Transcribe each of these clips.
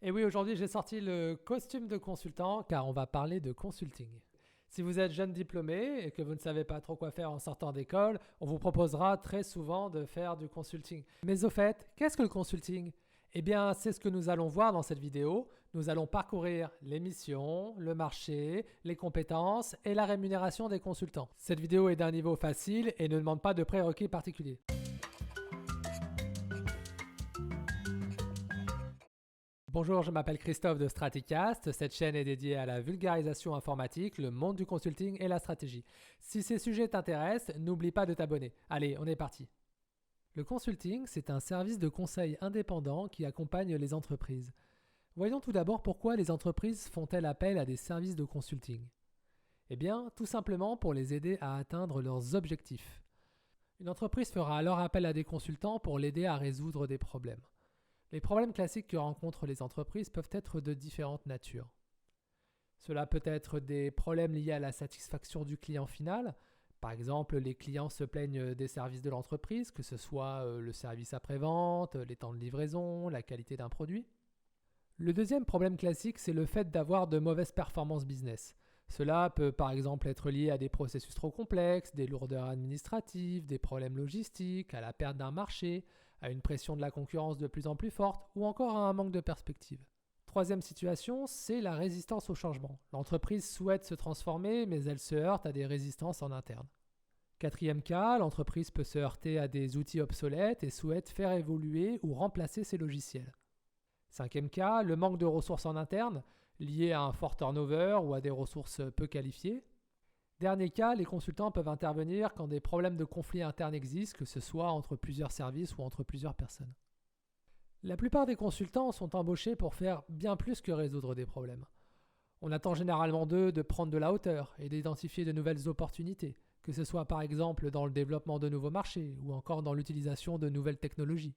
Et oui, aujourd'hui j'ai sorti le costume de consultant car on va parler de consulting. Si vous êtes jeune diplômé et que vous ne savez pas trop quoi faire en sortant d'école, on vous proposera très souvent de faire du consulting. Mais au fait, qu'est-ce que le consulting? Eh bien, c'est ce que nous allons voir dans cette vidéo. Nous allons parcourir les missions, le marché, les compétences et la rémunération des consultants. Cette vidéo est d'un niveau facile et ne demande pas de prérequis particuliers. Bonjour, je m'appelle Christophe de Straticast. Cette chaîne est dédiée à la vulgarisation informatique, le monde du consulting et la stratégie. Si ces sujets t'intéressent, n'oublie pas de t'abonner. Allez, on est parti. Le consulting, c'est un service de conseil indépendant qui accompagne les entreprises. Voyons tout d'abord pourquoi les entreprises font-elles appel à des services de consulting. Eh bien, tout simplement pour les aider à atteindre leurs objectifs. Une entreprise fera alors appel à des consultants pour l'aider à résoudre des problèmes. Les problèmes classiques que rencontrent les entreprises peuvent être de différentes natures. Cela peut être des problèmes liés à la satisfaction du client final. Par exemple, les clients se plaignent des services de l'entreprise, que ce soit le service après-vente, les temps de livraison, la qualité d'un produit. Le deuxième problème classique, c'est le fait d'avoir de mauvaises performances business. Cela peut par exemple être lié à des processus trop complexes, des lourdeurs administratives, des problèmes logistiques, à la perte d'un marché, à une pression de la concurrence de plus en plus forte ou encore à un manque de perspective. Troisième situation, c'est la résistance au changement. L'entreprise souhaite se transformer, mais elle se heurte à des résistances en interne. Quatrième cas, l'entreprise peut se heurter à des outils obsolètes et souhaite faire évoluer ou remplacer ses logiciels. Cinquième cas, le manque de ressources en interne, lié à un fort turnover ou à des ressources peu qualifiées. Dernier cas, les consultants peuvent intervenir quand des problèmes de conflit interne existent, que ce soit entre plusieurs services ou entre plusieurs personnes. La plupart des consultants sont embauchés pour faire bien plus que résoudre des problèmes. On attend généralement d'eux de prendre de la hauteur et d'identifier de nouvelles opportunités, que ce soit par exemple dans le développement de nouveaux marchés ou encore dans l'utilisation de nouvelles technologies.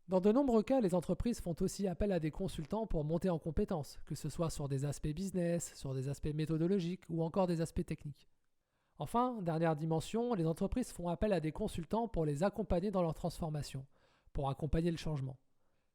Dans de nombreux cas, les entreprises font aussi appel à des consultants pour monter en compétences, que ce soit sur des aspects business, sur des aspects méthodologiques ou encore des aspects techniques. Enfin, dernière dimension, les entreprises font appel à des consultants pour les accompagner dans leur transformation, pour accompagner le changement.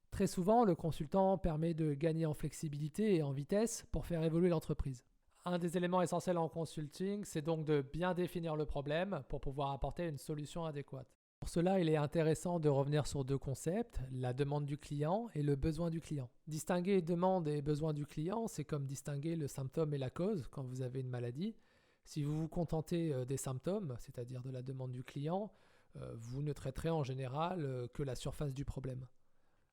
Très souvent, le consultant permet de gagner en flexibilité et en vitesse pour faire évoluer l'entreprise. Un des éléments essentiels en consulting, c'est donc de bien définir le problème pour pouvoir apporter une solution adéquate. Pour cela, il est intéressant de revenir sur deux concepts, la demande du client et le besoin du client. Distinguer demande et besoin du client, c'est comme distinguer le symptôme et la cause quand vous avez une maladie. Si vous vous contentez des symptômes, c'est-à-dire de la demande du client, vous ne traiterez en général que la surface du problème.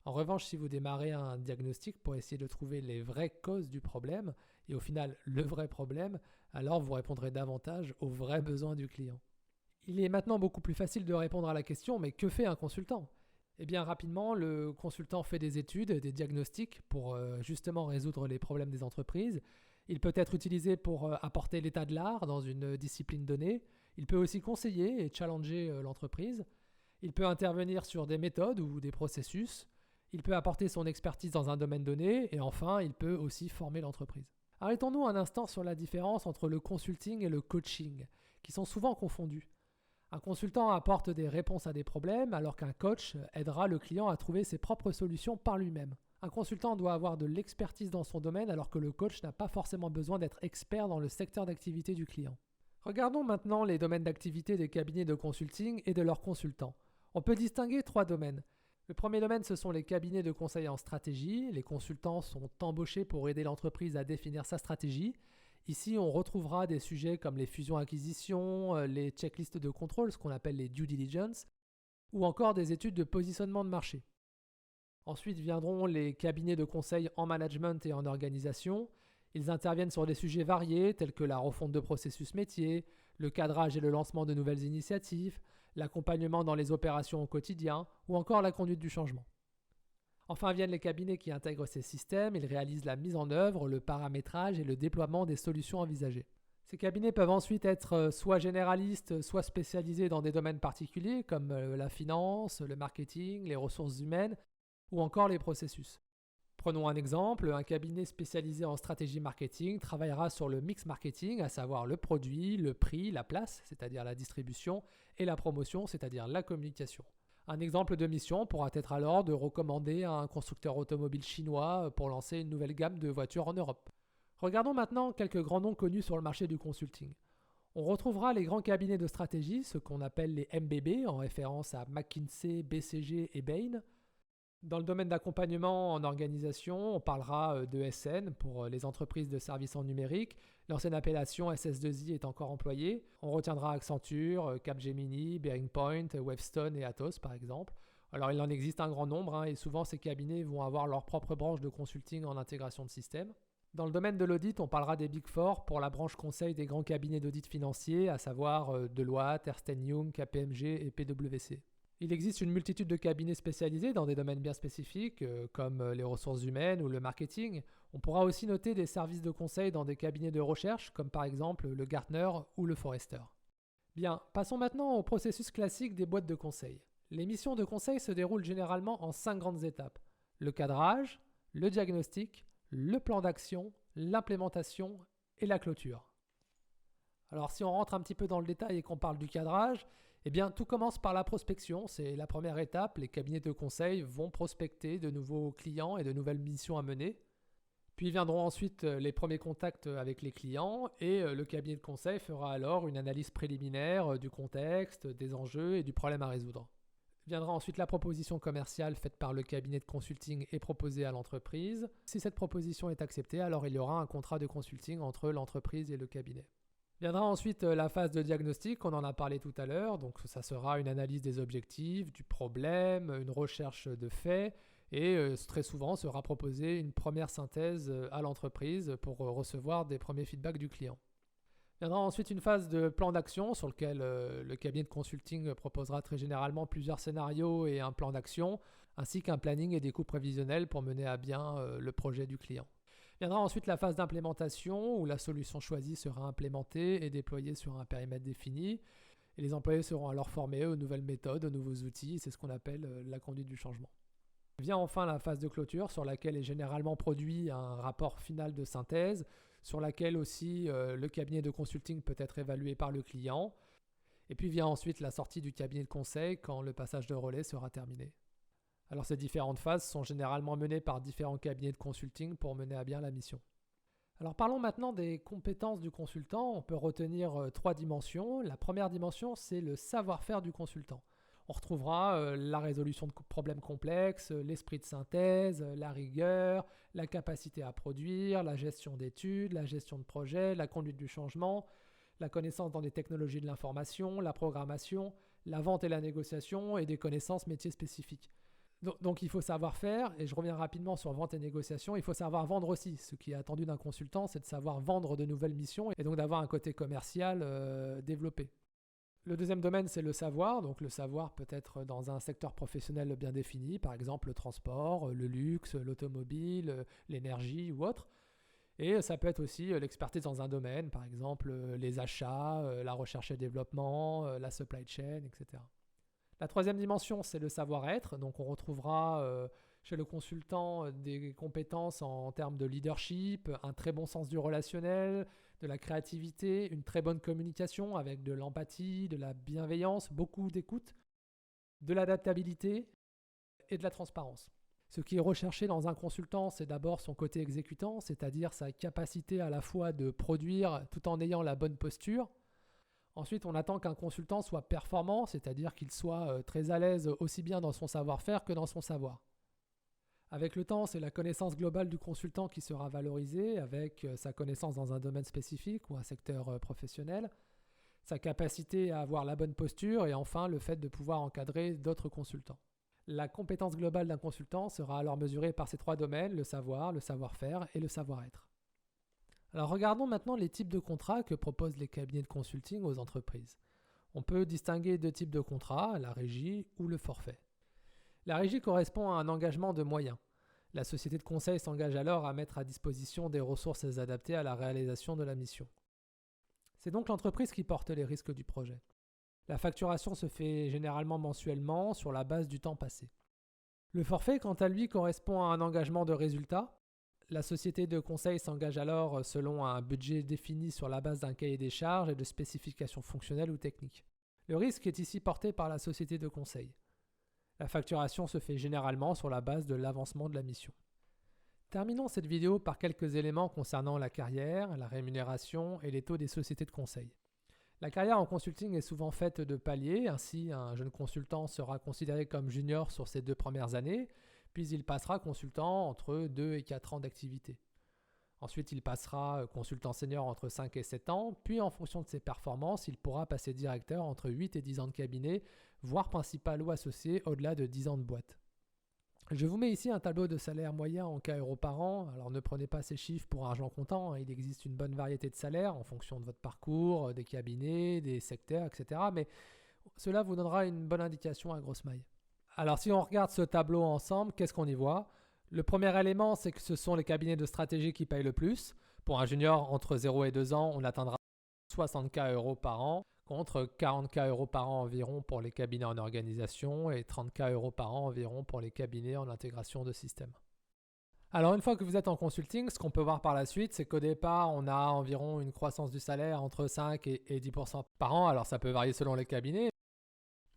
En revanche, si vous démarrez un diagnostic pour essayer de trouver les vraies causes du problème, et au final le vrai problème, alors vous répondrez davantage aux vrais besoins du client. Il est maintenant beaucoup plus facile de répondre à la question, mais que fait un consultant? Eh bien rapidement, le consultant fait des études, des diagnostics pour justement résoudre les problèmes des entreprises. Il peut être utilisé pour apporter l'état de l'art dans une discipline donnée. Il peut aussi conseiller et challenger l'entreprise. Il peut intervenir sur des méthodes ou des processus. Il peut apporter son expertise dans un domaine donné. Et enfin, il peut aussi former l'entreprise. Arrêtons-nous un instant sur la différence entre le consulting et le coaching, qui sont souvent confondus. Un consultant apporte des réponses à des problèmes, alors qu'un coach aidera le client à trouver ses propres solutions par lui-même. Un consultant doit avoir de l'expertise dans son domaine, alors que le coach n'a pas forcément besoin d'être expert dans le secteur d'activité du client. Regardons maintenant les domaines d'activité des cabinets de consulting et de leurs consultants. On peut distinguer trois domaines. Le premier domaine, ce sont les cabinets de conseil en stratégie. Les consultants sont embauchés pour aider l'entreprise à définir sa stratégie. Ici, on retrouvera des sujets comme les fusions-acquisitions, les checklists de contrôle, ce qu'on appelle les due diligence, ou encore des études de positionnement de marché. Ensuite viendront les cabinets de conseil en management et en organisation. Ils interviennent sur des sujets variés tels que la refonte de processus métiers, le cadrage et le lancement de nouvelles initiatives, l'accompagnement dans les opérations au quotidien ou encore la conduite du changement. Enfin viennent les cabinets qui intègrent ces systèmes. Ils réalisent la mise en œuvre, le paramétrage et le déploiement des solutions envisagées. Ces cabinets peuvent ensuite être soit généralistes, soit spécialisés dans des domaines particuliers comme la finance, le marketing, les ressources humaines ou encore les processus. Prenons un exemple, un cabinet spécialisé en stratégie marketing travaillera sur le mix marketing, à savoir le produit, le prix, la place, c'est-à-dire la distribution, et la promotion, c'est-à-dire la communication. Un exemple de mission pourra être alors de recommander à un constructeur automobile chinois pour lancer une nouvelle gamme de voitures en Europe. Regardons maintenant quelques grands noms connus sur le marché du consulting. On retrouvera les grands cabinets de stratégie, ce qu'on appelle les MBB, en référence à McKinsey, BCG et Bain. Dans le domaine d'accompagnement en organisation, on parlera de SN pour les entreprises de services en numérique. L'ancienne appellation SS2I est encore employée. On retiendra Accenture, Capgemini, Bearing Point, Wavestone et Atos par exemple. Alors il en existe un grand nombre et souvent ces cabinets vont avoir leur propre branche de consulting en intégration de système. Dans le domaine de l'audit, on parlera des Big Four pour la branche conseil des grands cabinets d'audit financier, à savoir Deloitte, Ernst & Young, KPMG et PwC. Il existe une multitude de cabinets spécialisés dans des domaines bien spécifiques, comme les ressources humaines ou le marketing. On pourra aussi noter des services de conseil dans des cabinets de recherche, comme par exemple le Gartner ou le Forrester. Bien, passons maintenant au processus classique des boîtes de conseil. Les missions de conseil se déroulent généralement en 5 grandes étapes. Le cadrage, le diagnostic, le plan d'action, l'implémentation et la clôture. Alors si on rentre un petit peu dans le détail et qu'on parle du cadrage, eh bien, tout commence par la prospection, c'est la première étape. Les cabinets de conseil vont prospecter de nouveaux clients et de nouvelles missions à mener. Puis viendront ensuite les premiers contacts avec les clients et le cabinet de conseil fera alors une analyse préliminaire du contexte, des enjeux et du problème à résoudre. Viendra ensuite la proposition commerciale faite par le cabinet de consulting et proposée à l'entreprise. Si cette proposition est acceptée, alors il y aura un contrat de consulting entre l'entreprise et le cabinet. Viendra ensuite la phase de diagnostic, on en a parlé tout à l'heure, donc ça sera une analyse des objectifs, du problème, une recherche de faits et très souvent sera proposée une première synthèse à l'entreprise pour recevoir des premiers feedbacks du client. Viendra ensuite une phase de plan d'action sur lequel le cabinet de consulting proposera très généralement plusieurs scénarios et un plan d'action, ainsi qu'un planning et des coûts prévisionnels pour mener à bien le projet du client. Viendra ensuite la phase d'implémentation où la solution choisie sera implémentée et déployée sur un périmètre défini. Et les employés seront alors formés aux nouvelles méthodes, aux nouveaux outils. C'est ce qu'on appelle la conduite du changement. Vient enfin la phase de clôture sur laquelle est généralement produit un rapport final de synthèse, sur laquelle aussi le cabinet de consulting peut être évalué par le client. Et puis vient ensuite la sortie du cabinet de conseil quand le passage de relais sera terminé. Alors ces différentes phases sont généralement menées par différents cabinets de consulting pour mener à bien la mission. Alors parlons maintenant des compétences du consultant. On peut retenir 3 dimensions. La première dimension, c'est le savoir-faire du consultant. On retrouvera la résolution de problèmes complexes, l'esprit de synthèse, la rigueur, la capacité à produire, la gestion d'études, la gestion de projets, la conduite du changement, la connaissance dans les technologies de l'information, la programmation, la vente et la négociation et des connaissances métiers spécifiques. Donc il faut savoir faire, et je reviens rapidement sur vente et négociation, il faut savoir vendre aussi. Ce qui est attendu d'un consultant, c'est de savoir vendre de nouvelles missions et donc d'avoir un côté commercial développé. Le deuxième domaine, c'est le savoir. Donc le savoir peut être dans un secteur professionnel bien défini, par exemple le transport, le luxe, l'automobile, l'énergie ou autre. Et ça peut être aussi l'expertise dans un domaine, par exemple les achats, la recherche et développement, la supply chain, etc. La troisième dimension, c'est le savoir-être. Donc on retrouvera chez le consultant des compétences en termes de leadership, un très bon sens du relationnel, de la créativité, une très bonne communication avec de l'empathie, de la bienveillance, beaucoup d'écoute, de l'adaptabilité et de la transparence. Ce qui est recherché dans un consultant, c'est d'abord son côté exécutant, c'est-à-dire sa capacité à la fois de produire tout en ayant la bonne posture. Ensuite, on attend qu'un consultant soit performant, c'est-à-dire qu'il soit très à l'aise aussi bien dans son savoir-faire que dans son savoir. Avec le temps, c'est la connaissance globale du consultant qui sera valorisée, avec sa connaissance dans un domaine spécifique ou un secteur professionnel, sa capacité à avoir la bonne posture et enfin le fait de pouvoir encadrer d'autres consultants. La compétence globale d'un consultant sera alors mesurée par ces 3 domaines, le savoir, le savoir-faire et le savoir-être. Alors regardons maintenant les types de contrats que proposent les cabinets de consulting aux entreprises. On peut distinguer 2 types de contrats, la régie ou le forfait. La régie correspond à un engagement de moyens. La société de conseil s'engage alors à mettre à disposition des ressources adaptées à la réalisation de la mission. C'est donc l'entreprise qui porte les risques du projet. La facturation se fait généralement mensuellement sur la base du temps passé. Le forfait, quant à lui, correspond à un engagement de résultat. La société de conseil s'engage alors selon un budget défini sur la base d'un cahier des charges et de spécifications fonctionnelles ou techniques. Le risque est ici porté par la société de conseil. La facturation se fait généralement sur la base de l'avancement de la mission. Terminons cette vidéo par quelques éléments concernant la carrière, la rémunération et les taux des sociétés de conseil. La carrière en consulting est souvent faite de paliers, ainsi un jeune consultant sera considéré comme junior sur ses 2 premières années, puis il passera consultant entre 2 et 4 ans d'activité. Ensuite, il passera consultant senior entre 5 et 7 ans, puis en fonction de ses performances, il pourra passer directeur entre 8 et 10 ans de cabinet, voire principal ou associé au-delà de 10 ans de boîte. Je vous mets ici un tableau de salaire moyen en K euros par an. Alors ne prenez pas ces chiffres pour argent comptant, il existe une bonne variété de salaires en fonction de votre parcours, des cabinets, des secteurs, etc. Mais cela vous donnera une bonne indication à grosse maille. Alors si on regarde ce tableau ensemble, qu'est-ce qu'on y voit ? Le premier élément, c'est que ce sont les cabinets de stratégie qui payent le plus. Pour un junior entre 0 et 2 ans, on atteindra 60K euros par an, contre 40K euros par an environ pour les cabinets en organisation et 30K euros par an environ pour les cabinets en intégration de systèmes. Alors une fois que vous êtes en consulting, ce qu'on peut voir par la suite, c'est qu'au départ, on a environ une croissance du salaire entre 5 et 10% par an. Alors ça peut varier selon les cabinets,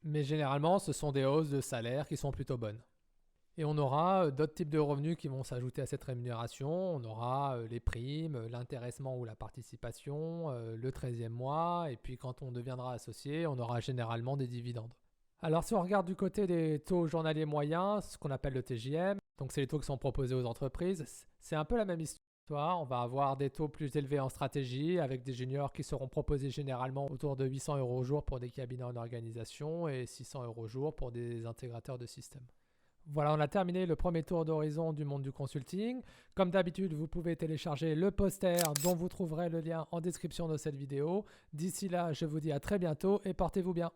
mais généralement, ce sont des hausses de salaire qui sont plutôt bonnes. Et on aura d'autres types de revenus qui vont s'ajouter à cette rémunération. On aura les primes, l'intéressement ou la participation, le 13e mois, et puis quand on deviendra associé, on aura généralement des dividendes. Alors si on regarde du côté des taux journaliers moyens, ce qu'on appelle le TJM, donc c'est les taux qui sont proposés aux entreprises, c'est un peu la même histoire. On va avoir des taux plus élevés en stratégie avec des juniors qui seront proposés généralement autour de 800 euros au jour pour des cabinets en organisation et 600 euros au jour pour des intégrateurs de systèmes. Voilà, on a terminé le premier tour d'horizon du monde du consulting. Comme d'habitude, vous pouvez télécharger le poster dont vous trouverez le lien en description de cette vidéo. D'ici là, je vous dis à très bientôt et portez-vous bien.